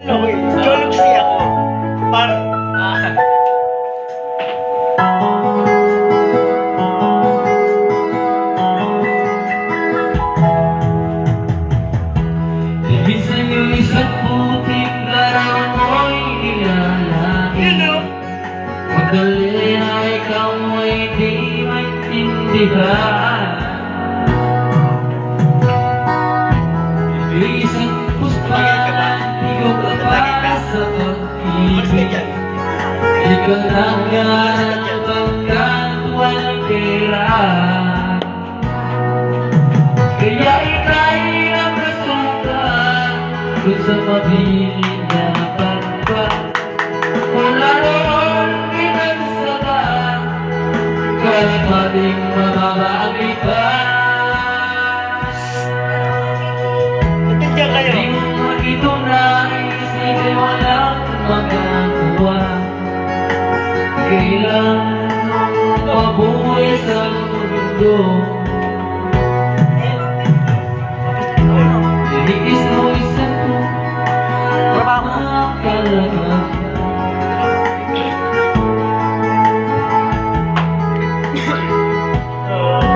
Okay, Joloxy ako. Parang, Ibig sa'yo isang puting laraw mo'y nilalaki. Madali na ikaw ay di maintindihan. Isang puspahan, ikaw ka para sa pag-ibig. Ikaw naghanap hanggang walang pera. Kaya ika'y nakasukan kung sa mabilin na pagpa. Wala roon pinagsaka kahit mating mababami pa. natindihan kayo. Di mo makitunay, sige walang magagawa. Kailan mong mabuhay sa mundo